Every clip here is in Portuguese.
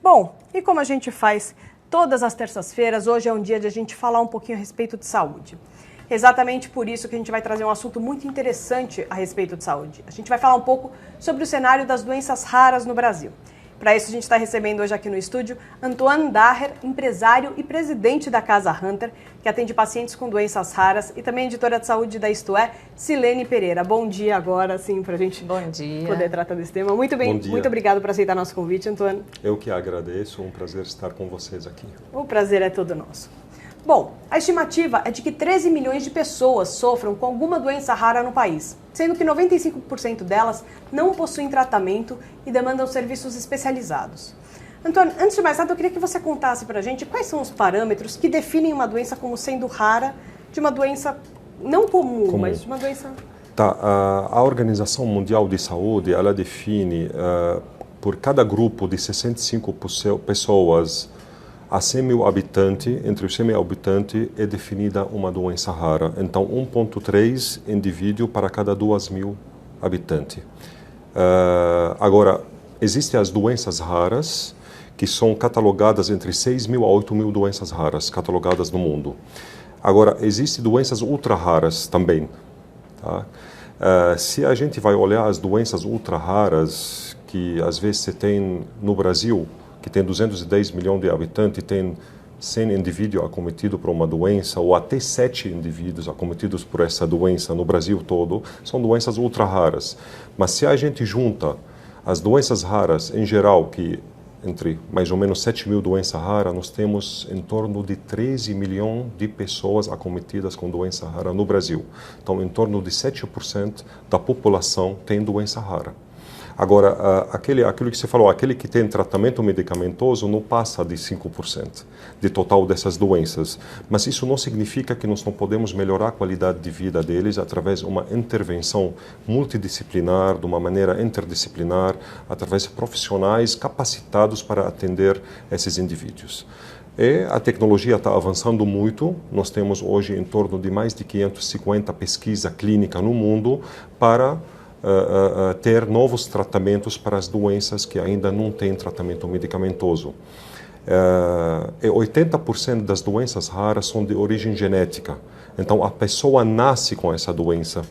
Bom, e como a gente faz todas as terças-feiras, hoje é um dia de a gente falar um pouquinho a respeito de saúde. Exatamente por isso que a gente vai trazer um assunto muito interessante a respeito de saúde. A gente vai falar um pouco sobre o cenário das doenças raras no Brasil. Para isso, a gente está recebendo hoje aqui no estúdio Antoine Daher, empresário e presidente da Casa Hunter, que atende pacientes com doenças raras, e também editora de saúde da Isto É, Silene Pereira. Bom dia agora, sim, para a gente poder tratar desse tema. Muito bem, muito obrigado por aceitar nosso convite, Antoine. Eu que agradeço, um prazer estar com vocês aqui. O prazer é todo nosso. Bom, a estimativa é de que 13 milhões de pessoas sofram com alguma doença rara no país, sendo que 95% delas não possuem tratamento e demandam serviços especializados. Antônio, antes de mais nada, eu queria que você contasse para a gente quais são os parâmetros que definem uma doença como sendo rara, de uma doença não comum, mas de uma doença... Tá, a Organização Mundial de Saúde, ela define por cada grupo de 65 pessoas a 100 mil habitantes, entre os 100 mil habitantes é definida uma doença rara. Então, 1,3 indivíduo para cada 2 mil habitantes. Agora, existem as doenças raras, que são catalogadas entre 6 mil a 8 mil doenças raras, catalogadas no mundo. Agora, existem doenças ultra raras também. Tá? Se a gente vai olhar as doenças ultra raras, que às vezes você tem no Brasil, que tem 210 milhões de habitantes, tem 100 indivíduos acometidos por uma doença, ou até 7 indivíduos acometidos por essa doença no Brasil todo, são doenças ultra raras. Mas se a gente junta as doenças raras em geral, que entre mais ou menos 7 mil doenças raras, nós temos em torno de 13 milhões de pessoas acometidas com doença rara no Brasil. Então, em torno de 7% da população tem doença rara. Agora, aquilo que você falou, aquele que tem tratamento medicamentoso não passa de 5% de total dessas doenças. Mas isso não significa que nós não podemos melhorar a qualidade de vida deles através de uma intervenção multidisciplinar, de uma maneira interdisciplinar, através de profissionais capacitados para atender esses indivíduos. E a tecnologia está avançando muito. Nós temos hoje em torno de mais de 550 pesquisas clínicas no mundo para ter novos tratamentos para as doenças que ainda não têm tratamento medicamentoso. 80% das doenças raras são de origem genética. Então, a pessoa nasce com essa doença.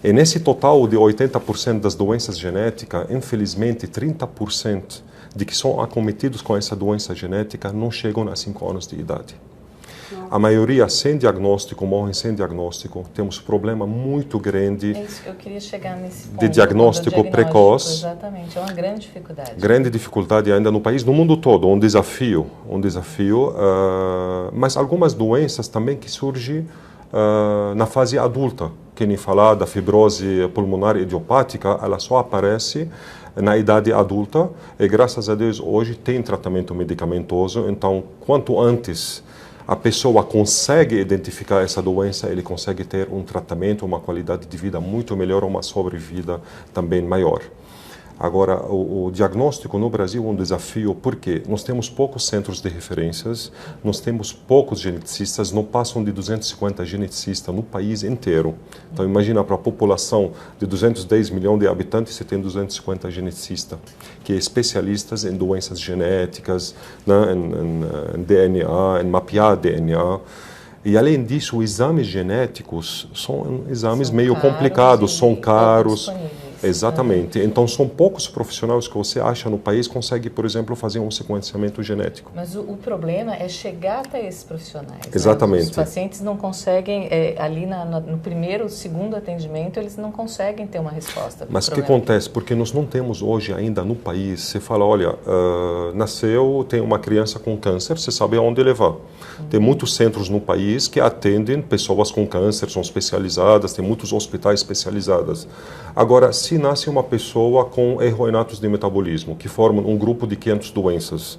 E nesse total de 80% das doenças genéticas, infelizmente, 30% de que são acometidos com essa doença genética não chegam a 5 anos de idade. A maioria sem diagnóstico, morrem sem diagnóstico. Temos um problema muito grande eu queria chegar nesse ponto de diagnóstico precoce. Exatamente, é uma grande dificuldade. Grande dificuldade ainda no país, no mundo todo, um desafio. Mas algumas doenças também que surgem na fase adulta. Que nem falar da fibrose pulmonar idiopática, ela só aparece na idade adulta e, graças a Deus, hoje tem tratamento medicamentoso. Então, quanto antes a pessoa consegue identificar essa doença, ele consegue ter um tratamento, uma qualidade de vida muito melhor, uma sobrevida também maior. Agora, o diagnóstico no Brasil é um desafio porque nós temos poucos centros de referências, nós temos poucos geneticistas, não passam de 250 geneticistas no país inteiro. Então, imagina, para a população de 210 milhões de habitantes, você tem 250 geneticistas, que são especialistas em doenças genéticas, né, em DNA, em mapear DNA. E, além disso, os exames genéticos são exames meio complicados, são caros. Exatamente. Então, são poucos profissionais que você acha no país que conseguem, por exemplo, fazer um sequenciamento genético. Mas o problema é chegar até esses profissionais. Exatamente. Né? Os pacientes não conseguem, ali no primeiro, segundo atendimento, eles não conseguem ter uma resposta. Mas o que acontece? Porque nós não temos hoje ainda no país, você fala, olha, nasceu, tem uma criança com câncer, você sabe aonde levar. Tem muitos centros no país que atendem pessoas com câncer, são especializadas, tem muitos hospitais especializados. Agora, se nasce uma pessoa com erro inatos de metabolismo, que formam um grupo de 500 doenças,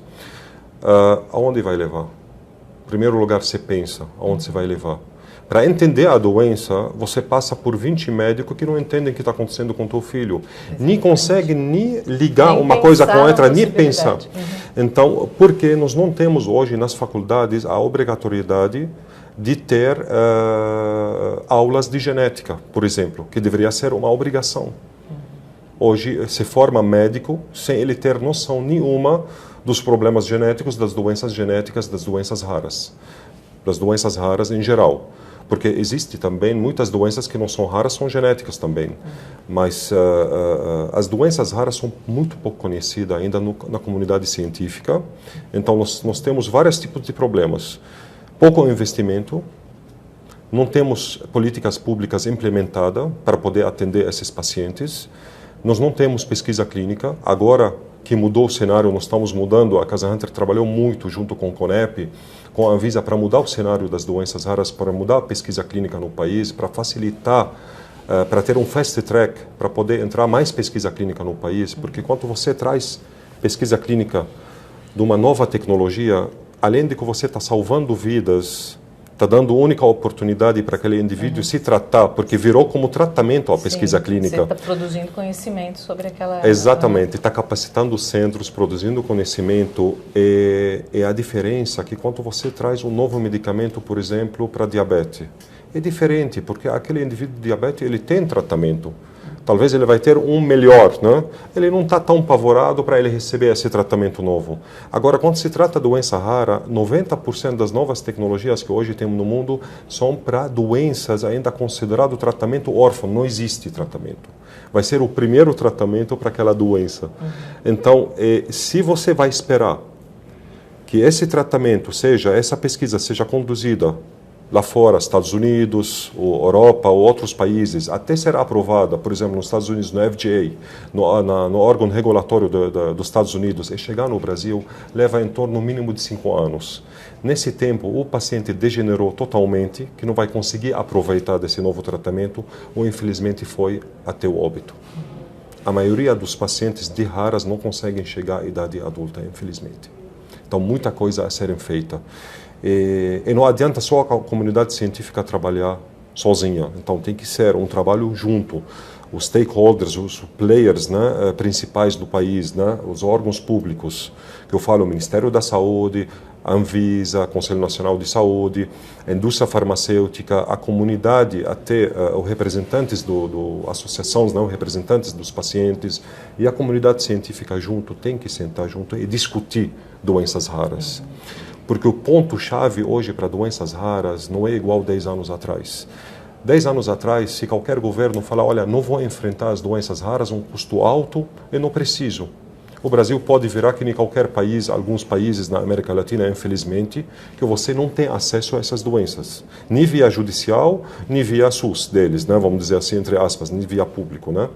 aonde vai levar? Em primeiro lugar, você pensa, aonde você vai levar? Para entender a doença, você passa por 20 médicos que não entendem o que está acontecendo com o teu filho. Exatamente. Nem conseguem nem ligar nem uma coisa com a outra, nem pensar. Então, porque nós não temos hoje nas faculdades a obrigatoriedade de ter aulas de genética, por exemplo, que deveria ser uma obrigação. Hoje se forma médico sem ele ter noção nenhuma dos problemas genéticos, das doenças genéticas, das doenças raras em geral. Porque existe também muitas doenças que não são raras, são genéticas também. Mas as doenças raras são muito pouco conhecidas ainda na comunidade científica. Então, nós temos vários tipos de problemas. Pouco investimento, não temos políticas públicas implementadas para poder atender esses pacientes. Nós não temos pesquisa clínica. Agora que mudou o cenário, nós estamos mudando. A Casa Hunter trabalhou muito junto com o CONEP, com a Anvisa, para mudar o cenário das doenças raras, para mudar a pesquisa clínica no país, para facilitar, para ter um fast track, para poder entrar mais pesquisa clínica no país, porque quando você traz pesquisa clínica de uma nova tecnologia, além de que você está salvando vidas, está dando única oportunidade para aquele indivíduo se tratar, porque virou como tratamento a pesquisa clínica. Você está produzindo conhecimento sobre aquela... Exatamente, está capacitando os centros, produzindo conhecimento. E a diferença é que quando você traz um novo medicamento, por exemplo, para diabetes, é diferente, porque aquele indivíduo diabético ele tem tratamento. Talvez ele vai ter um melhor, né? Ele não está tão apavorado para ele receber esse tratamento novo. Agora, quando se trata de doença rara, 90% das novas tecnologias que hoje temos no mundo são para doenças ainda considerado tratamento órfão. Não existe tratamento. Vai ser o primeiro tratamento para aquela doença. Então, se você vai esperar que esse tratamento essa pesquisa seja conduzida lá fora, Estados Unidos, ou Europa, ou outros países, até ser aprovada, por exemplo, nos Estados Unidos, no FDA, no órgão regulatório dos Estados Unidos, e chegar no Brasil, leva em torno, no mínimo, de 5 anos. Nesse tempo, o paciente degenerou totalmente, que não vai conseguir aproveitar desse novo tratamento, ou, infelizmente, foi até o óbito. A maioria dos pacientes de raras não conseguem chegar à idade adulta, infelizmente. Então, muita coisa a ser feita. E não adianta só a comunidade científica trabalhar sozinha. Então, tem que ser um trabalho junto. Os stakeholders, os players, né, principais do país, né, os órgãos públicos, que eu falo, o Ministério da Saúde, a Anvisa, Conselho Nacional de Saúde, a indústria farmacêutica, a comunidade, até os representantes associações, né, os representantes dos pacientes e a comunidade científica junto, tem que sentar junto e discutir doenças raras. Porque o ponto-chave hoje para doenças raras não é igual 10 anos atrás. 10 anos atrás, se qualquer governo falar, olha, não vou enfrentar as doenças raras, um custo alto, eu não preciso. O Brasil pode virar que em qualquer país, alguns países na América Latina, infelizmente, que você não tem acesso a essas doenças. Nem via judicial, nem via SUS deles, né? Vamos dizer assim, entre aspas, nem via público, né?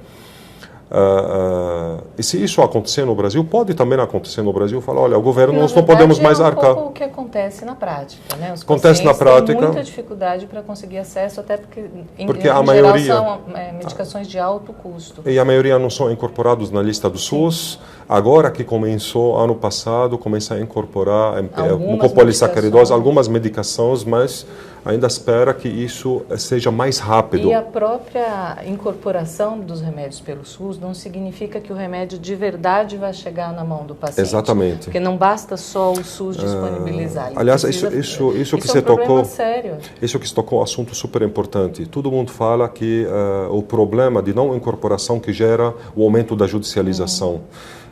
E se isso acontecer no Brasil, pode também acontecer no Brasil, falar, olha, o governo nós não podemos mais arcar. É um pouco o que acontece na prática, né? Os acontece na prática. Têm muita dificuldade para conseguir acesso, até porque em a maioria são medicações de alto custo. E a maioria não são incorporados na lista do SUS. Agora que começou, ano passado, começa a incorporar mucopolissacaridose, algumas medicações, mas ainda espera que isso seja mais rápido. E a própria incorporação dos remédios pelo SUS não significa que o remédio de verdade vai chegar na mão do paciente. Exatamente. Porque não basta só o SUS disponibilizar. Aliás, isso que você tocou, sério. Isso que você tocou é um assunto super importante. Todo mundo fala que o problema de não incorporação que gera o aumento da judicialização.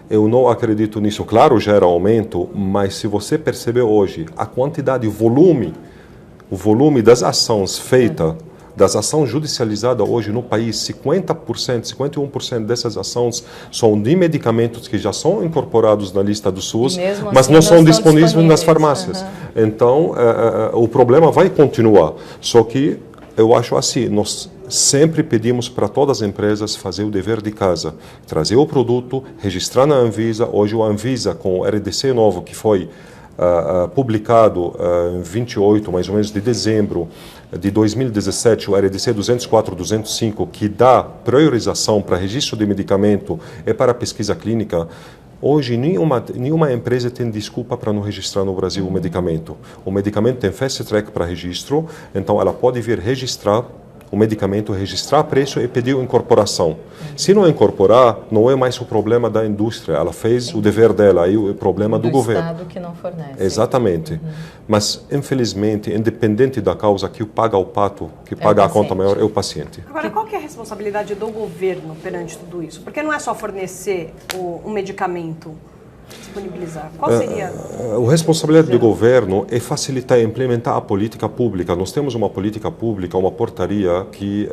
Eu não acredito nisso. Claro, gera aumento, mas se você perceber hoje a quantidade, o volume das ações feitas, das ações judicializadas hoje no país, 50%, 51% dessas ações são de medicamentos que já são incorporados na lista do SUS, mas assim, não são disponíveis nas farmácias. Então, o problema vai continuar. Só que eu acho assim, nós sempre pedimos para todas as empresas fazer o dever de casa, trazer o produto, registrar na Anvisa. Hoje o Anvisa, com o RDC novo que foi publicado em 28, mais ou menos, de dezembro de 2017, o RDC 204-205, que dá priorização para registro de medicamento e para pesquisa clínica. Hoje, nenhuma empresa tem desculpa para não registrar no Brasil o medicamento. O medicamento tem fast track para registro, então ela pode vir registrar o medicamento, registrar preço e pedir incorporação. Se não incorporar, não é mais o problema da indústria, ela fez o dever dela, aí o problema do governo. Do Estado que não fornece. Exatamente. Mas, infelizmente, independente da causa, que paga o pato, que paga a conta maior, é o paciente. Agora, qual que é a responsabilidade do governo perante tudo isso? Porque não é só fornecer um medicamento disponibilizar? Qual seria? A responsabilidade do governo é facilitar e implementar a política pública. Nós temos uma política pública, uma portaria que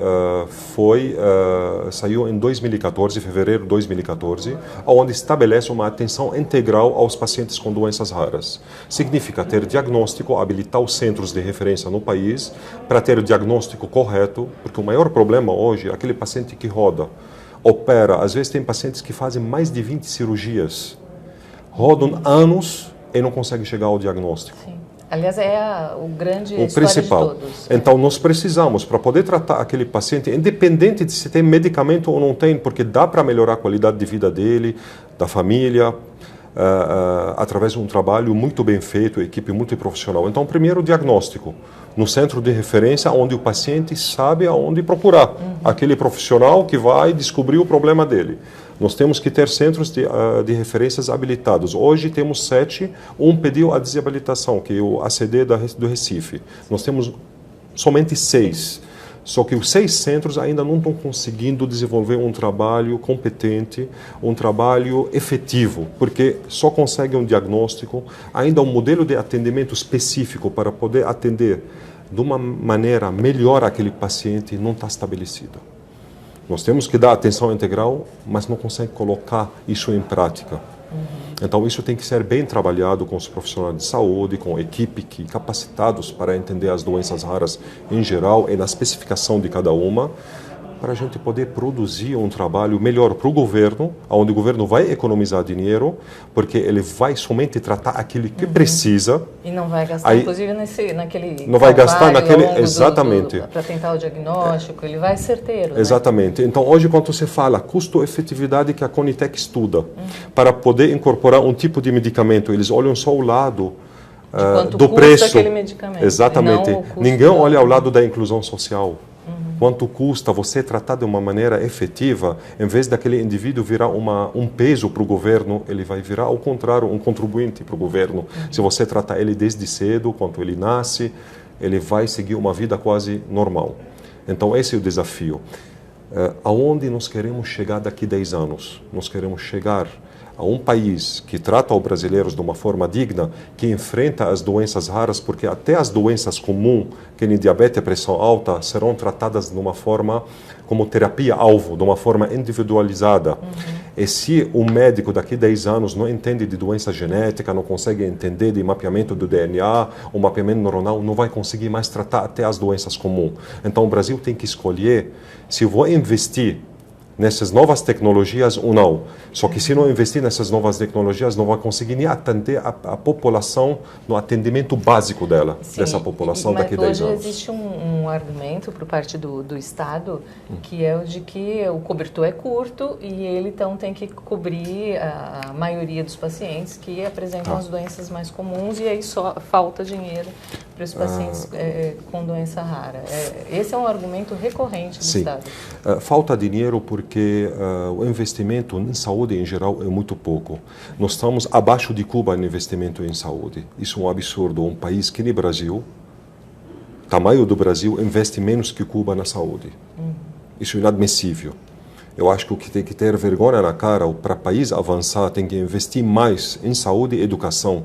saiu em 2014, fevereiro de 2014, onde estabelece uma atenção integral aos pacientes com doenças raras. Significa ter diagnóstico, habilitar os centros de referência no país para ter o diagnóstico correto, porque o maior problema hoje é aquele paciente que roda, opera. Às vezes tem pacientes que fazem mais de 20 cirurgias, rodam anos e não conseguem chegar ao diagnóstico. Sim. Aliás, o grande o principal. De todos. Então, nós precisamos, para poder tratar aquele paciente, independente de se tem medicamento ou não tem, porque dá para melhorar a qualidade de vida dele, da família, através de um trabalho muito bem feito, equipe muito profissional. Então, primeiro, o diagnóstico, no centro de referência, onde o paciente sabe aonde procurar, aquele profissional que vai descobrir o problema dele. Nós temos que ter centros de referências habilitados. Hoje temos 7, um pediu a desabilitação, que é o ACD do Recife. Nós temos somente 6. Só que os 6 centros ainda não estão conseguindo desenvolver um trabalho competente, um trabalho efetivo, porque só conseguem um diagnóstico, ainda um modelo de atendimento específico para poder atender de uma maneira melhor aquele paciente não está estabelecido. Nós temos que dar atenção integral, mas não consegue colocar isso em prática. Então, isso tem que ser bem trabalhado com os profissionais de saúde, com a equipe capacitados para entender as doenças raras em geral e na especificação de cada uma, para a gente poder produzir um trabalho melhor para o governo, onde o governo vai economizar dinheiro, porque ele vai somente tratar aquilo que precisa. E não vai gastar, inclusive, naquele... Não vai gastar naquele... Exatamente. Para tentar o diagnóstico, ele vai certeiro. Exatamente. Né? Então, hoje, quando você fala custo-efetividade que a Conitec estuda, para poder incorporar um tipo de medicamento, eles olham só o lado do preço. Aquele medicamento. Exatamente. Ninguém olha ao lado da inclusão social. Quanto custa você tratar de uma maneira efetiva, em vez daquele indivíduo virar um peso para o governo, ele vai virar, ao contrário, um contribuinte para o governo. Se você tratar ele desde cedo, quando ele nasce, ele vai seguir uma vida quase normal. Então, esse é o desafio. Aonde nós queremos chegar daqui a 10 anos? Nós queremos chegar a um país que trata os brasileiros de uma forma digna, que enfrenta as doenças raras, porque até as doenças comuns, que nem diabetes e pressão alta, serão tratadas de uma forma como terapia-alvo, de uma forma individualizada. E se o médico daqui a 10 anos não entende de doença genética, não consegue entender de mapeamento do DNA, o mapeamento neuronal, não vai conseguir mais tratar até as doenças comuns. Então o Brasil tem que escolher se eu vou investir nessas novas tecnologias ou não. Só que se não investir nessas novas tecnologias, não vai conseguir nem atender a população no atendimento básico dela, dessa população daqui a 10 anos. Hoje existe um argumento por parte do Estado, que é o de que o cobertor é curto e ele então tem que cobrir a maioria dos pacientes que apresentam as doenças mais comuns e aí só falta dinheiro para os pacientes com doença rara. Esse é um argumento recorrente do Estado. Falta dinheiro porque o investimento em saúde em geral é muito pouco. Nós estamos abaixo de Cuba no investimento em saúde. Isso é um absurdo. Um país que nem o Brasil, tamanho do Brasil, investe menos que Cuba na saúde. Isso é inadmissível. Eu acho que o que tem que ter vergonha na cara, para o país avançar, tem que investir mais em saúde e educação.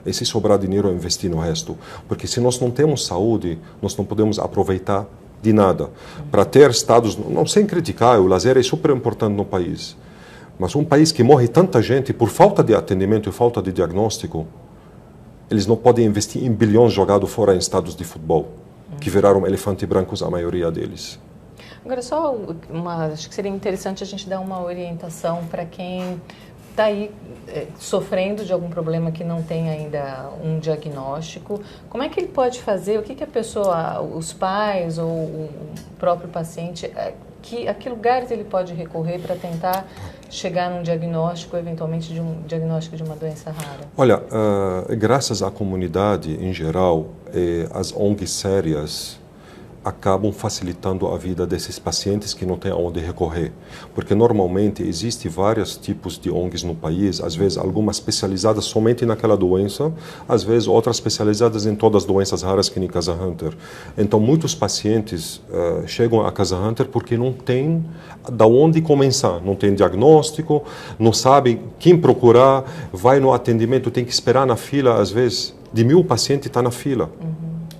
E se sobrar dinheiro, investir no resto. Porque se nós não temos saúde, nós não podemos aproveitar de nada. Para ter estados, não sem criticar, o lazer é super importante no país. Mas um país que morre tanta gente por falta de atendimento e falta de diagnóstico, eles não podem investir em bilhões jogados fora em estados de futebol, que viraram elefantes brancos a maioria deles. Agora, acho que seria interessante a gente dar uma orientação para quem está aí sofrendo de algum problema que não tem ainda um diagnóstico. Como é que ele pode fazer? O que a pessoa, os pais ou o próprio paciente, a que lugares ele pode recorrer para tentar chegar num diagnóstico, eventualmente de um diagnóstico de uma doença rara? Olha, graças à comunidade em geral, as ONGs sérias, acabam facilitando a vida desses pacientes que não têm aonde recorrer. Porque normalmente existem vários tipos de ONGs no país, às vezes algumas especializadas somente naquela doença, às vezes outras especializadas em todas as doenças raras que nem Casa Hunter. Então muitos pacientes chegam a Casa Hunter porque não tem da onde começar, não tem diagnóstico, não sabe quem procurar, vai no atendimento, tem que esperar na fila, às vezes de 1000 pacientes está na fila.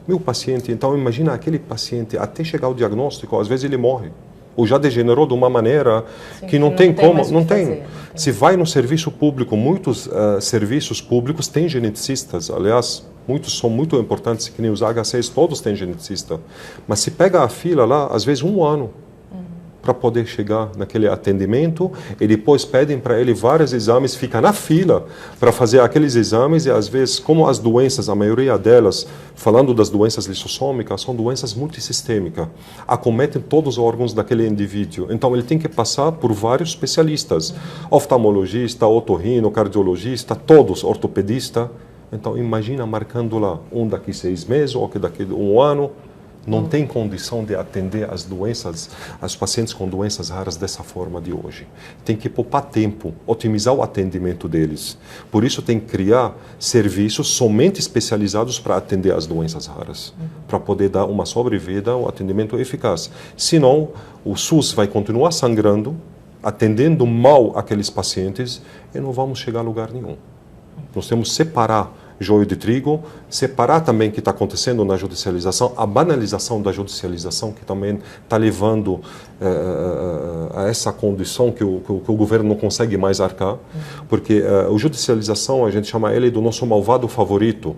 1000 pacientes, então imagina aquele paciente até chegar ao diagnóstico, às vezes ele morre, ou já degenerou de uma maneira que não tem como, não tem. Se vai no serviço público, muitos serviços públicos têm geneticistas, aliás, muitos são muito importantes, que nem os HCs, todos têm geneticista, mas se pega a fila lá, às vezes 1 ano, para poder chegar naquele atendimento, e depois pedem para ele vários exames, fica na fila para fazer aqueles exames, e às vezes, como as doenças, a maioria delas, falando das doenças lissossômicas, são doenças multissistêmicas, acometem todos os órgãos daquele indivíduo. Então, ele tem que passar por vários especialistas, oftalmologista, otorrino, cardiologista, todos, ortopedista. Então, imagina marcando lá, um daqui 6 meses, ou daqui 1 ano, não tem condição de atender as doenças, os pacientes com doenças raras dessa forma de hoje. Tem que poupar tempo, otimizar o atendimento deles. Por isso tem que criar serviços somente especializados para atender as doenças raras, para poder dar uma sobrevida, um atendimento eficaz. Senão, o SUS vai continuar sangrando, atendendo mal aqueles pacientes, e não vamos chegar a lugar nenhum. Nós temos que separar joio de trigo, separar também o que está acontecendo na judicialização, a banalização da judicialização, que também está levando a essa condição que o governo não consegue mais arcar, porque a judicialização, a gente chama ele do nosso malvado favorito.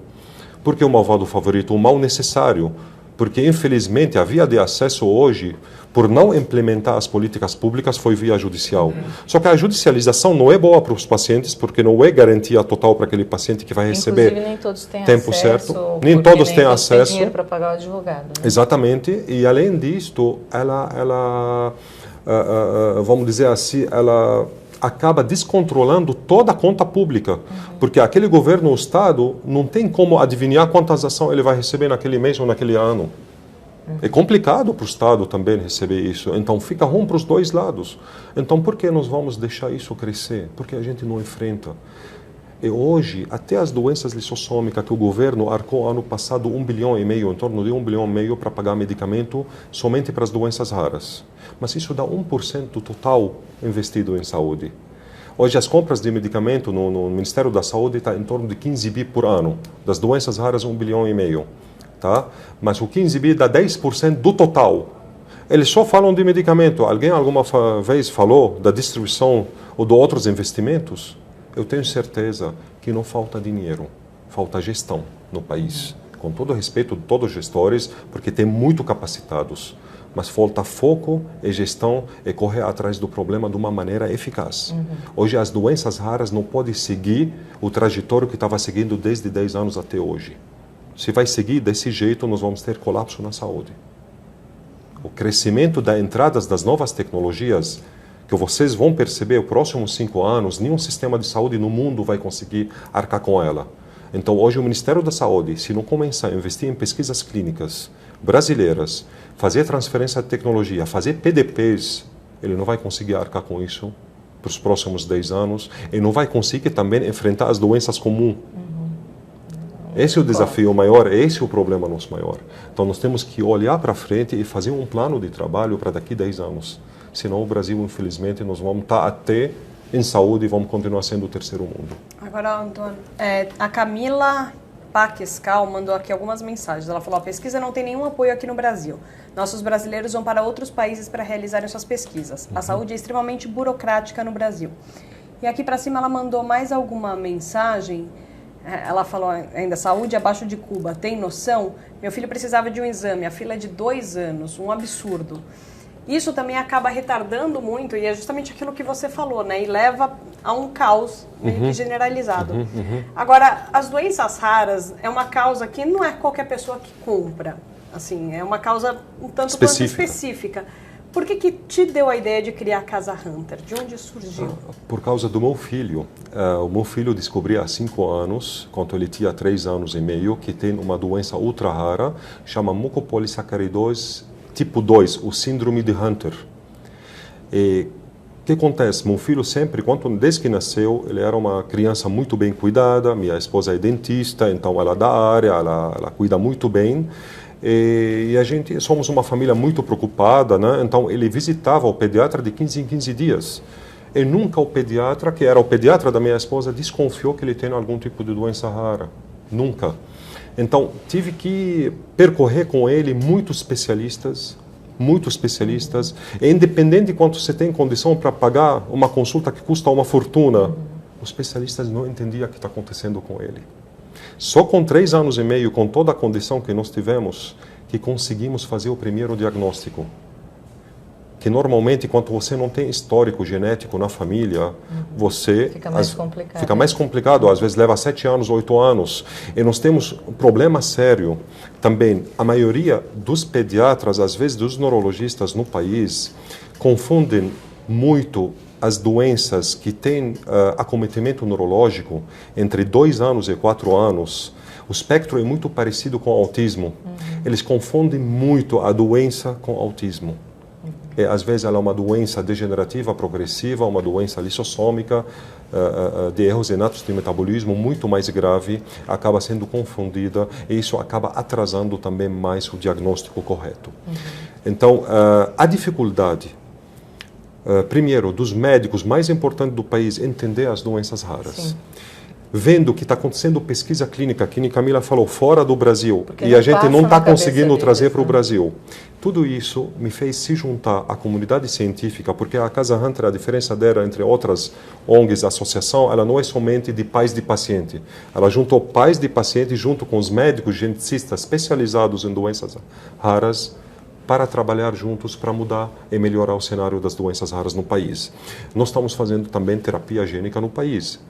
Por que o malvado favorito? O mal necessário, porque infelizmente a via de acesso hoje, por não implementar as políticas públicas, foi via judicial. Só que a judicialização não é boa para os pacientes, porque não é garantia total para aquele paciente que vai receber nem todos têm tempo acesso, certo. Nem todos têm acesso. Tem dinheiro para pagar o advogado. Né? Exatamente. E além disto, ela vamos dizer assim, ela acaba descontrolando toda a conta pública, porque aquele governo, o Estado, não tem como adivinhar quantas ações ele vai receber naquele mês ou naquele ano. É complicado para o Estado também receber isso, então fica ruim para os dois lados. Então por que nós vamos deixar isso crescer? Porque a gente não enfrenta. E hoje, até as doenças lissossômicas que o governo arcou ano passado 1,5 bilhão, em torno de 1,5 bilhão para pagar medicamento somente para as doenças raras. Mas isso dá 1% do total investido em saúde. Hoje as compras de medicamento no Ministério da Saúde está em torno de 15 bi por ano. Das doenças raras, 1,5 bilhão. Tá? Mas o 15 bi dá 10% do total. Eles só falam de medicamento. Alguém alguma vez falou da distribuição ou de outros investimentos? Eu tenho certeza que não falta dinheiro, falta gestão no país. Com todo respeito de todos os gestores, porque tem muito capacitados. Mas falta foco e gestão e correr atrás do problema de uma maneira eficaz. Hoje as doenças raras não podem seguir o trajetório que estava seguindo desde 10 anos até hoje. Se vai seguir desse jeito, nós vamos ter colapso na saúde. O crescimento das entradas das novas tecnologias, que vocês vão perceber nos próximos 5 anos, nenhum sistema de saúde no mundo vai conseguir arcar com ela. Então, hoje o Ministério da Saúde, se não começar a investir em pesquisas clínicas brasileiras, fazer transferência de tecnologia, fazer PDPs, ele não vai conseguir arcar com isso para os próximos 10 anos e não vai conseguir também enfrentar as doenças comuns. Esse é o desafio maior, esse é o problema nosso maior. Então nós temos que olhar para frente e fazer um plano de trabalho para daqui a 10 anos. Senão o Brasil, infelizmente, nós vamos estar até em saúde e vamos continuar sendo o terceiro mundo. Agora, Antônio, a Camila Paquescal mandou aqui algumas mensagens. Ela falou, a pesquisa não tem nenhum apoio aqui no Brasil. Nossos brasileiros vão para outros países para realizarem suas pesquisas. A saúde é extremamente burocrática no Brasil. E aqui para cima ela mandou mais alguma mensagem. Ela falou ainda, saúde abaixo de Cuba, tem noção? Meu filho precisava de um exame, a fila é de 2 anos, um absurdo. Isso também acaba retardando muito, e é justamente aquilo que você falou, né? E leva a um caos meio que generalizado. Agora, as doenças raras é uma causa que não é qualquer pessoa que compra. Assim, é uma causa um tanto quanto específica. Por que te deu a ideia de criar a Casa Hunter? De onde surgiu? Por causa do meu filho. O meu filho descobriu há 5 anos, quando ele tinha 3 anos e meio, que tem uma doença ultra rara, chama mucopolissacaridose tipo 2, o síndrome de Hunter. E o que acontece? Meu filho sempre, desde que nasceu, ele era uma criança muito bem cuidada, minha esposa é dentista, então ela é da área, ela cuida muito bem. E a gente somos uma família muito preocupada, né? Então ele visitava o pediatra de 15 em 15 dias. E nunca o pediatra, que era o pediatra da minha esposa, desconfiou que ele tem algum tipo de doença rara. Nunca. Então tive que percorrer com ele muitos especialistas, e independente de quanto você tem condição para pagar uma consulta que custa uma fortuna, os especialistas não entendiam o que está acontecendo com ele. Só com 3 anos e meio, com toda a condição que nós tivemos, que conseguimos fazer o primeiro diagnóstico. Que normalmente, quando você não tem histórico genético na família, você... Fica mais complicado. Fica mais complicado, às vezes leva 7 anos, 8 anos. E nós temos um problema sério também. A maioria dos pediatras, às vezes dos neurologistas no país, confundem muito as doenças que têm acometimento neurológico entre 2 anos e 4 anos. O espectro é muito parecido com o autismo. Eles confundem muito a doença com o autismo. E, às vezes ela é uma doença degenerativa progressiva, uma doença lissossômica, de erros inatos de metabolismo muito mais grave, acaba sendo confundida e isso acaba atrasando também mais o diagnóstico correto. Então, a dificuldade, primeiro, dos médicos mais importantes do país entender as doenças raras. Sim. Vendo que está acontecendo pesquisa clínica, que a Camila falou, fora do Brasil, porque e a gente não está conseguindo trazer para o Brasil. Tudo isso me fez se juntar à comunidade científica, porque a Casa Hunter, a diferença dela entre outras ONGs, associação, ela não é somente de pais de paciente. Ela juntou pais de paciente junto com os médicos geneticistas especializados em doenças raras, para trabalhar juntos para mudar e melhorar o cenário das doenças raras no país. Nós estamos fazendo também terapia gênica no país,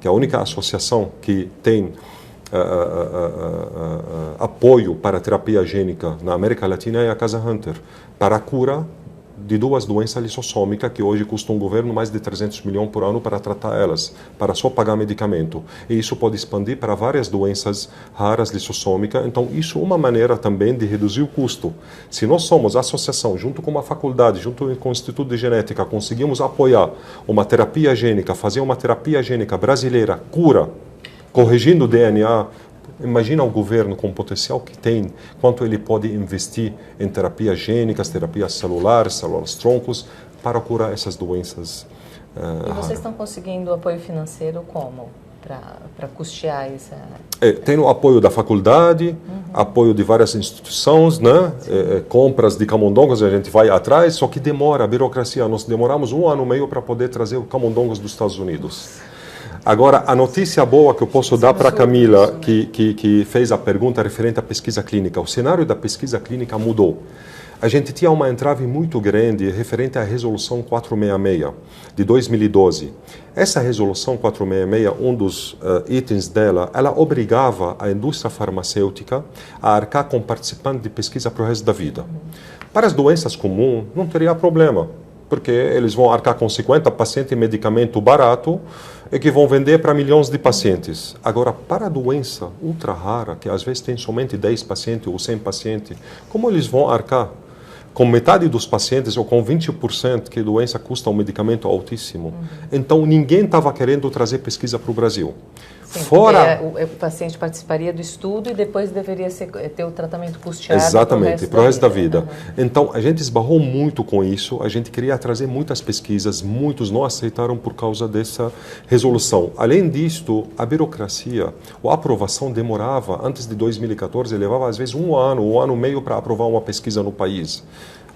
que é a única associação que tem apoio para a terapia gênica na América Latina é a Casa Hunter, para a cura de 2 doenças lissossômicas que hoje custam o governo mais de 300 milhões por ano para tratar elas, para só pagar medicamento. E isso pode expandir para várias doenças raras lissossômicas. Então, isso é uma maneira também de reduzir o custo. Se nós somos a associação, junto com uma faculdade, junto com o Instituto de Genética, conseguimos apoiar uma terapia gênica, fazer uma terapia gênica brasileira, cura, corrigindo o DNA, imagina o governo com o potencial que tem, quanto ele pode investir em terapias gênicas, terapias celulares, células-troncos, para curar essas doenças. E vocês estão conseguindo apoio financeiro como? Para custear isso? Tem o apoio da faculdade, apoio de várias instituições, né? Compras de camundongos, a gente vai atrás, só que demora, a burocracia. Nós demoramos 1 ano e meio para poder trazer camundongos dos Estados Unidos. Agora, a notícia boa que eu posso dar para a Camila, que fez a pergunta referente à pesquisa clínica. O cenário da pesquisa clínica mudou. A gente tinha uma entrave muito grande referente à Resolução 466, de 2012. Essa Resolução 466, um dos itens dela, ela obrigava a indústria farmacêutica a arcar com participante de pesquisa para o resto da vida. Para as doenças comuns, não teria problema, porque eles vão arcar com 50 pacientes em medicamento barato e que vão vender para milhões de pacientes. Agora, para a doença ultra rara, que às vezes tem somente 10 pacientes ou 100 pacientes, como eles vão arcar? Com metade dos pacientes ou com 20%, que a doença custa um medicamento altíssimo. Então, ninguém estava querendo trazer pesquisa para o Brasil. Sim, fora o paciente participaria do estudo e depois deveria ter o tratamento custeado. Exatamente, para o resto da vida. Então, a gente esbarrou muito com isso, a gente queria trazer muitas pesquisas, muitos não aceitaram por causa dessa resolução. Além disto, a burocracia, a aprovação demorava, antes de 2014, levava às vezes 1 ano e meio para aprovar uma pesquisa no país.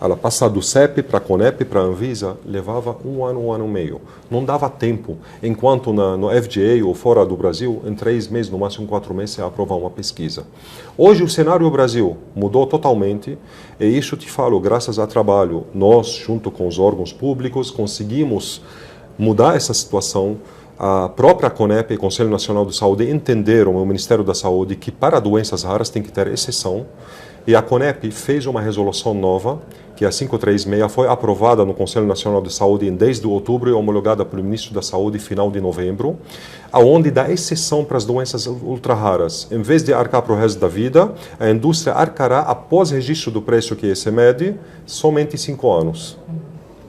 Ela passar do CEP para a CONEP, para a Anvisa, levava 1 ano e meio. Não dava tempo, enquanto no FDA ou fora do Brasil, em 3 meses, no máximo 4 meses, você aprova uma pesquisa. Hoje o cenário do Brasil mudou totalmente, e isso te falo, graças ao trabalho, nós, junto com os órgãos públicos, conseguimos mudar essa situação. a própria CONEP e Conselho Nacional de Saúde entenderam, o Ministério da Saúde, que para doenças raras tem que ter exceção. E a CONEP fez uma resolução nova, que é a 536, foi aprovada no Conselho Nacional de Saúde em 10 de outubro e homologada pelo Ministro da Saúde em final de novembro, aonde dá exceção para as doenças ultra raras. Em vez de arcar para o resto da vida, a indústria arcará após registro do preço que se mede somente 5 anos.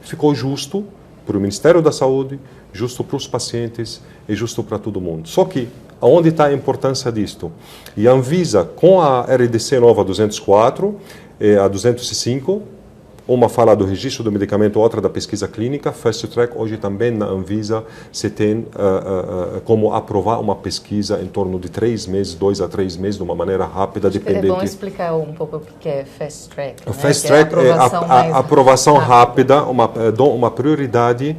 Ficou justo para o Ministério da Saúde, justo para os pacientes e justo para todo mundo. Só que, aonde está a importância disto? E a Anvisa, com a RDC nova 204 e a 205, uma fala do registro do medicamento, outra da pesquisa clínica, Fast Track, hoje também na Anvisa se tem como aprovar uma pesquisa em torno de 3 meses, 2 a 3 meses, de uma maneira rápida, dependente. É bom explicar um pouco o que é Fast Track. Né? Fast Track é a aprovação rápida, uma prioridade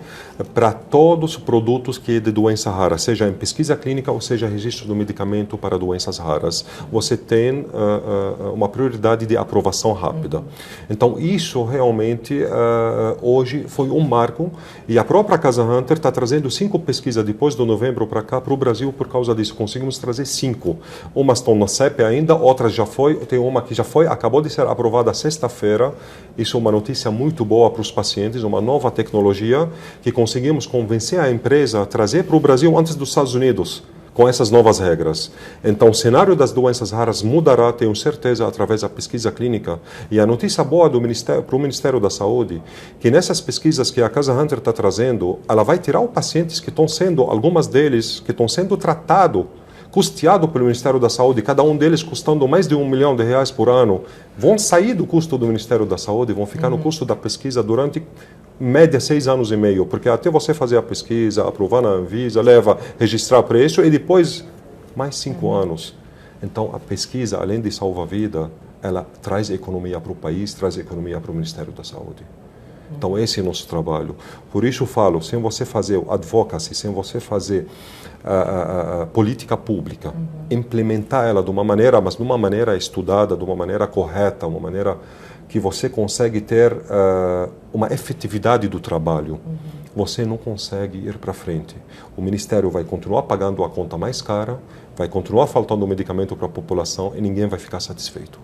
para todos os produtos que é de doença rara, seja em pesquisa clínica ou seja registro do medicamento para doenças raras. Você tem uma prioridade de aprovação rápida. Então, isso realmente hoje foi um marco e a própria Casa Hunter está trazendo 5 pesquisas depois de novembro para cá, para o Brasil, por causa disso. Conseguimos trazer 5. Umas estão na CEP ainda, outras já foi, tem uma que já foi, acabou de ser aprovada sexta-feira. Isso é uma notícia muito boa para os pacientes, uma nova tecnologia que conseguimos convencer a empresa a trazer para o Brasil antes dos Estados Unidos, com essas novas regras. Então, o cenário das doenças raras mudará, tenho certeza, através da pesquisa clínica. E a notícia boa para o Ministério da Saúde, que nessas pesquisas que a Casa Hunter está trazendo, ela vai tirar os pacientes que estão sendo, algumas deles, que estão sendo tratados, custeado pelo Ministério da Saúde, cada um deles custando mais de R$1 milhão por ano, vão sair do custo do Ministério da Saúde, vão ficar no custo da pesquisa durante média 6 anos e meio, porque até você fazer a pesquisa, aprovar na Anvisa, leva, registrar preço e depois mais 5 anos. Então a pesquisa, além de salvar a vida, ela traz economia para o país, traz economia para o Ministério da Saúde. Então esse é o nosso trabalho. Por isso eu falo, sem você fazer advocacy, sem você fazer a política pública, implementar ela de uma maneira, mas de uma maneira estudada, de uma maneira correta, uma maneira que você consegue ter uma efetividade do trabalho, você não consegue ir para frente. O Ministério vai continuar pagando a conta mais cara, vai continuar faltando medicamento para a população e ninguém vai ficar satisfeito.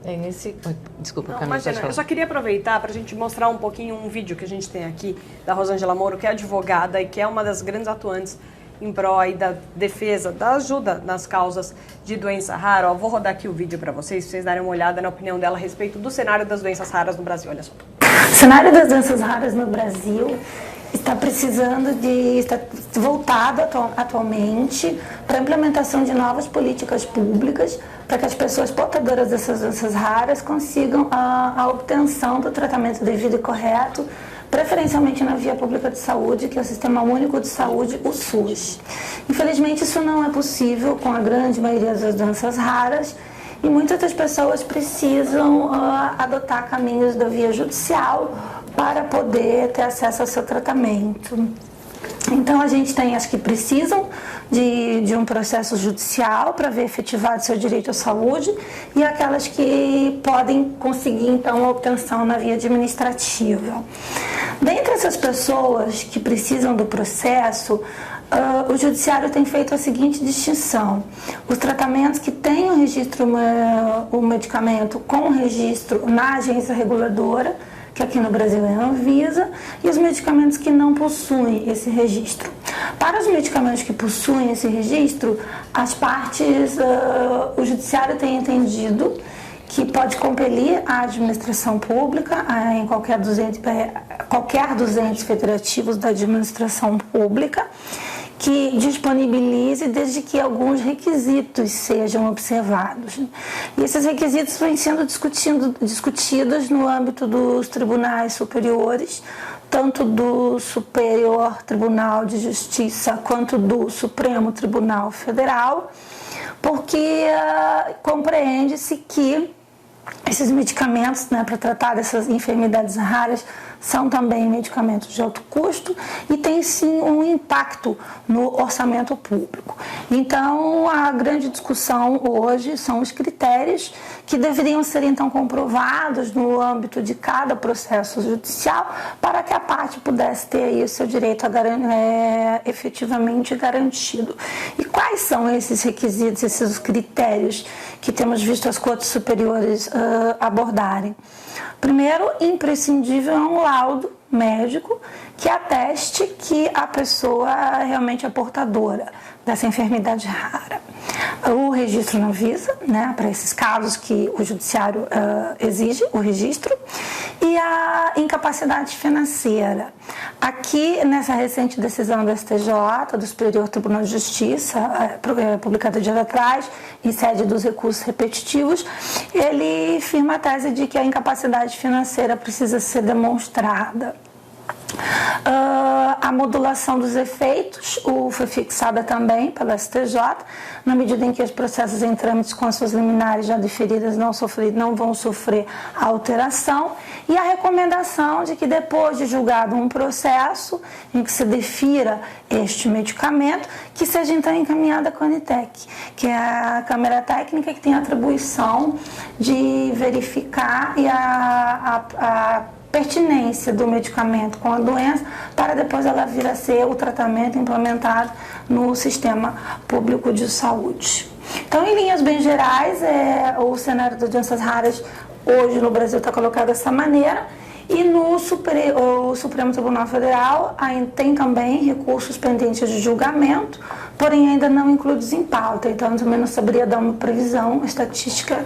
Desculpa, Camila. Imagina, eu só queria aproveitar para a gente mostrar um pouquinho um vídeo que a gente tem aqui da Rosângela Moro, que é advogada e que é uma das grandes atuantes em pró aí da defesa, da ajuda nas causas de doença rara. Ó, vou rodar aqui o vídeo para vocês darem uma olhada na opinião dela a respeito do cenário das doenças raras no Brasil. Olha só. O cenário das doenças raras no Brasil está voltado atualmente para a implementação de novas políticas públicas para que as pessoas portadoras dessas doenças raras consigam a obtenção do tratamento devido e correto, preferencialmente na via pública de saúde, que é o Sistema Único de Saúde, o SUS. Infelizmente, isso não é possível com a grande maioria das doenças raras e muitas das pessoas precisam adotar caminhos da via judicial para poder ter acesso ao seu tratamento. Então, a gente tem as que precisam de um processo judicial para ver efetivado seu direito à saúde e aquelas que podem conseguir, então, a obtenção na via administrativa. Dentre essas pessoas que precisam do processo, o Judiciário tem feito a seguinte distinção: os tratamentos que têm o medicamento com registro na agência reguladora, que aqui no Brasil é a Anvisa, e os medicamentos que não possuem esse registro. Para os medicamentos que possuem esse registro, as partes, o Judiciário tem entendido que pode compelir a administração pública em qualquer dos entes federativos da administração pública que disponibilize desde que alguns requisitos sejam observados. E esses requisitos vêm sendo discutidos no âmbito dos tribunais superiores, tanto do Superior Tribunal de Justiça quanto do Supremo Tribunal Federal, porque compreende-se que esses medicamentos, para tratar dessas enfermidades raras são também medicamentos de alto custo e tem sim um impacto no orçamento público. Então, a grande discussão hoje são os critérios que deveriam ser então comprovados no âmbito de cada processo judicial para que a parte pudesse ter aí o seu direito efetivamente garantido. E quais são esses requisitos, esses critérios que temos visto as cortes superiores abordarem? Primeiro, imprescindível é um laudo médico que ateste que a pessoa realmente é portadora dessa enfermidade rara. O registro na Anvisa, né, para esses casos que o judiciário exige o registro, e a incapacidade financeira. Aqui, nessa recente decisão do STJ, do Superior Tribunal de Justiça, publicada dias atrás, em sede dos recursos repetitivos, ele firma a tese de que a incapacidade financeira precisa ser demonstrada. A modulação dos efeitos foi fixada também pela STJ, na medida em que os processos em trâmites com as suas liminares já deferidas não vão sofrer alteração, e a recomendação de que depois de julgado um processo em que se defira este medicamento, que seja então encaminhada à CONITEC, que é a Câmara Técnica que tem a atribuição de verificar e a pertinência do medicamento com a doença para depois ela vir a ser o tratamento implementado no sistema público de saúde. Então, em linhas bem gerais, o cenário das doenças raras hoje no Brasil está colocado dessa maneira, e no Supremo Tribunal Federal tem também recursos pendentes de julgamento, porém ainda não incluídos em pauta, então também não saberia dar uma previsão estatística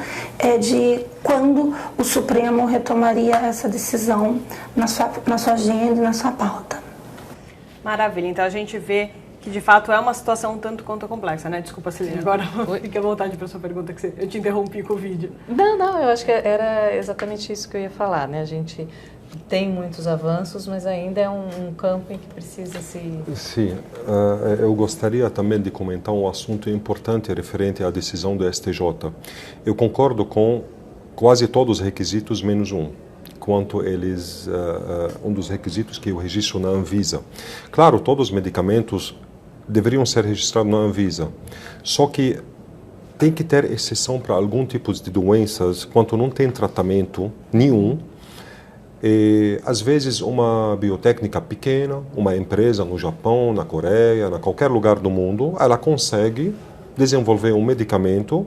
de quando o Supremo retomaria essa decisão na sua agenda e na sua pauta. Maravilha, então a gente vê que de fato é uma situação um tanto quanto complexa, né? Desculpa, Celina, agora fique à vontade para a sua pergunta, que eu te interrompi com o vídeo. Não, eu acho que era exatamente isso que eu ia falar, né? A gente tem muitos avanços, mas ainda é um campo em que precisa se... Sim, eu gostaria também de comentar um assunto importante referente à decisão do STJ. Eu concordo com quase todos os requisitos, menos um. Quanto eles, um dos requisitos que é o registro na Anvisa. Claro, todos os medicamentos deveriam ser registrados na Anvisa, só que tem que ter exceção para alguns tipos de doenças, quando não tem tratamento nenhum. E, às vezes, uma biotécnica pequena, uma empresa no Japão, na Coreia, em qualquer lugar do mundo, ela consegue desenvolver um medicamento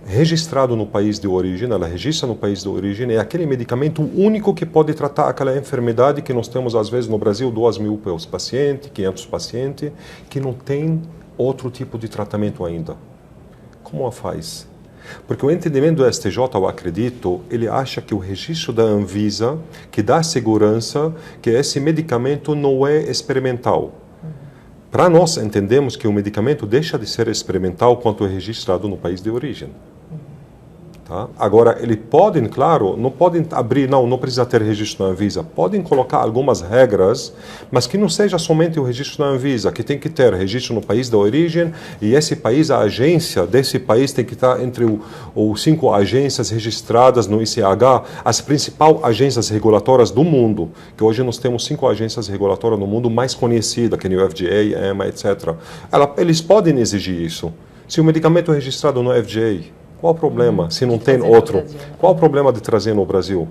registrado no país de origem, ela registra no país de origem, é aquele medicamento único que pode tratar aquela enfermidade que nós temos, às vezes, no Brasil, 2.000 pacientes, 500 pacientes, que não tem outro tipo de tratamento ainda. Como a faz? Porque o entendimento do STJ, eu acredito, ele acha que o registro da Anvisa, que dá segurança que esse medicamento não é experimental. Para nós, entendemos que o medicamento deixa de ser experimental quando é registrado no país de origem. Tá? Agora, eles podem, claro, não podem abrir, não precisa ter registro na Anvisa. Podem colocar algumas regras, mas que não seja somente o registro na Anvisa, que tem que ter registro no país da origem, e esse país, a agência desse país tem que estar entre os 5 agências registradas no ICH, as principais agências regulatórias do mundo, que hoje nós temos 5 agências regulatórias no mundo mais conhecidas, que é o FDA, EMA, etc. Eles podem exigir isso. Se o medicamento é registrado no FDA, qual o problema se não tem outro? Qual o problema de trazer no Brasil?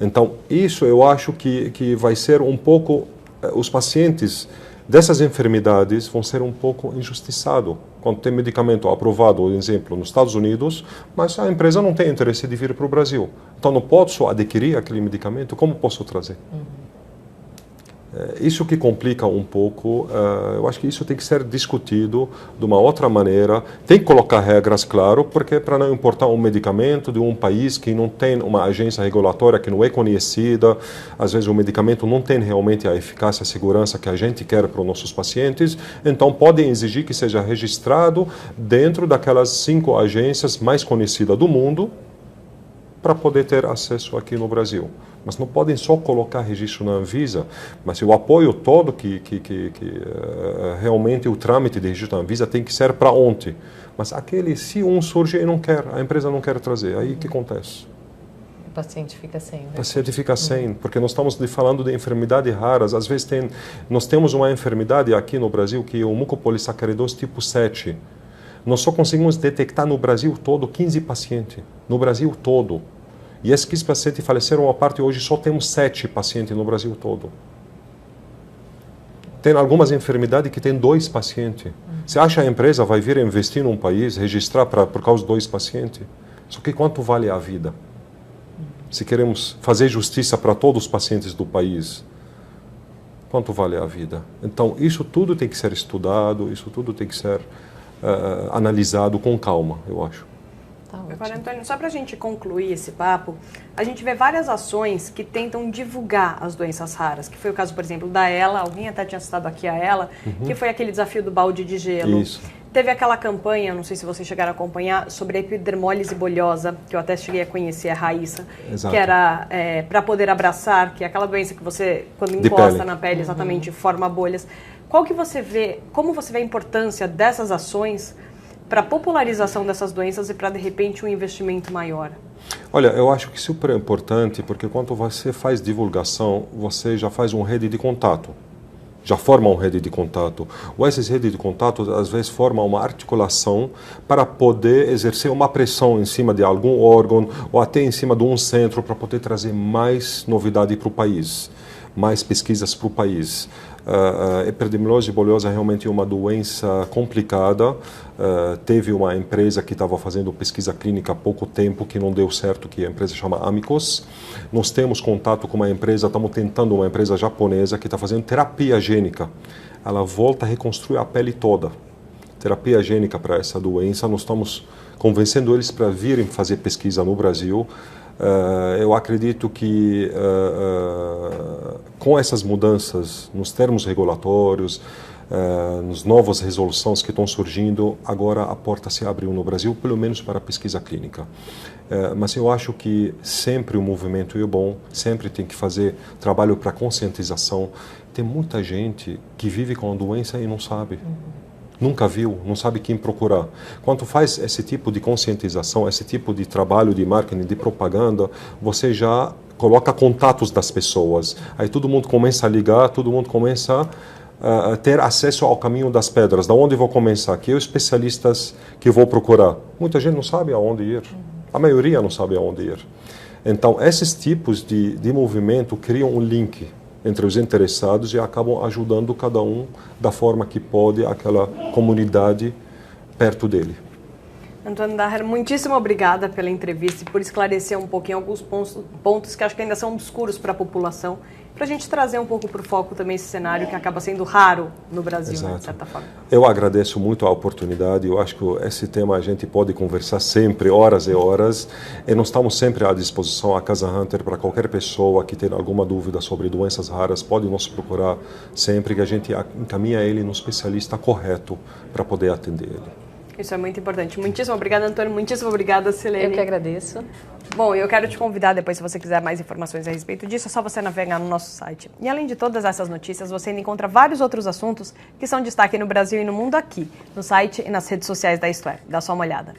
Então, isso eu acho que vai ser um pouco... Os pacientes dessas enfermidades vão ser um pouco injustiçados. Quando tem medicamento aprovado, por exemplo, nos Estados Unidos, mas a empresa não tem interesse de vir para o Brasil. Então, não posso adquirir aquele medicamento, como posso trazer? Isso que complica um pouco, eu acho que isso tem que ser discutido de uma outra maneira, tem que colocar regras, claro, porque para não importar um medicamento de um país que não tem uma agência regulatória que não é conhecida, às vezes o medicamento não tem realmente a eficácia e a segurança que a gente quer para os nossos pacientes, então podem exigir que seja registrado dentro daquelas 5 agências mais conhecidas do mundo para poder ter acesso aqui no Brasil. Mas não podem só colocar registro na Anvisa, mas eu apoio todo que realmente o trâmite de registro na Anvisa tem que ser para ontem. Mas se um surge e não quer, a empresa não quer trazer, aí o que acontece? paciente fica sem. Né? O paciente fica sem, porque nós estamos falando de enfermidades raras. Às vezes nós temos uma enfermidade aqui no Brasil que é o mucopolissacaridose tipo 7. Nós só conseguimos detectar no Brasil todo 15 pacientes. No Brasil todo. E esses 15 pacientes faleceram à parte, hoje só temos 7 pacientes no Brasil todo. Tem algumas enfermidades que tem 2 pacientes. Você acha que a empresa vai vir investir num país, registrar por causa de 2 pacientes? Só que quanto vale a vida? Se queremos fazer justiça para todos os pacientes do país, quanto vale a vida? Então, isso tudo tem que ser estudado, isso tudo tem que ser analisado com calma, eu acho. Agora, Antônio, só para a gente concluir esse papo, a gente vê várias ações que tentam divulgar as doenças raras, que foi o caso, por exemplo, da ELA, alguém até tinha citado aqui a ELA, que foi aquele desafio do balde de gelo. Isso. Teve aquela campanha, não sei se vocês chegaram a acompanhar, sobre a epidermólise bolhosa, que eu até cheguei a conhecer, a Raíssa, Exato. que era para poder abraçar, que é aquela doença que você, quando encosta na pele, exatamente, forma bolhas. Como você vê a importância dessas ações para a popularização dessas doenças e para, de repente, um investimento maior? Olha, eu acho que super importante, porque quando você faz divulgação, você já faz uma rede de contato. Já forma uma rede de contato. Ou essas redes de contato, às vezes, formam uma articulação para poder exercer uma pressão em cima de algum órgão ou até em cima de um centro para poder trazer mais novidade para o país, mais pesquisas para o país. A epidemiolose bolhosa é realmente uma doença complicada. Teve uma empresa que estava fazendo pesquisa clínica há pouco tempo que não deu certo, que a empresa chama Amicus. Nós temos contato com uma empresa, estamos tentando uma empresa japonesa que está fazendo terapia gênica. Ela volta a reconstruir a pele toda. Terapia gênica para essa doença. Nós estamos convencendo eles para virem fazer pesquisa no Brasil. Eu acredito que com essas mudanças nos termos regulatórios, nas novas resoluções que estão surgindo, agora a porta se abriu no Brasil, pelo menos para a pesquisa clínica. Mas eu acho que sempre o movimento é bom, sempre tem que fazer trabalho para conscientização. Tem muita gente que vive com a doença e não sabe. Nunca viu, não sabe quem procurar. Quando faz esse tipo de conscientização, esse tipo de trabalho de marketing, de propaganda, você já coloca contatos das pessoas. Aí todo mundo começa a ligar, todo mundo começa a ter acesso ao caminho das pedras. Da onde vou começar? Que os especialistas que vou procurar? Muita gente não sabe aonde ir. A maioria não sabe aonde ir. Então, esses tipos de movimento criam um link entre os interessados e acabam ajudando cada um da forma que pode aquela comunidade perto dele. Antônio Daher, muitíssimo obrigada pela entrevista e por esclarecer um pouquinho alguns pontos que acho que ainda são obscuros para a população, para a gente trazer um pouco para o foco também esse cenário que acaba sendo raro no Brasil, né, de certa forma. Eu agradeço muito a oportunidade, eu acho que esse tema a gente pode conversar sempre, horas e horas, e nós estamos sempre à disposição, a Casa Hunter, para qualquer pessoa que tenha alguma dúvida sobre doenças raras, pode nos procurar sempre, que a gente encaminha ele no especialista correto para poder atender ele. Isso é muito importante. Muitíssimo obrigada, Antônio. Muitíssimo obrigada, Silene. Eu que agradeço. Bom, eu quero te convidar depois, se você quiser mais informações a respeito disso, é só você navegar no nosso site. E além de todas essas notícias, você ainda encontra vários outros assuntos que são destaque no Brasil e no mundo aqui, no site e nas redes sociais da Isto É. Dá só uma olhada.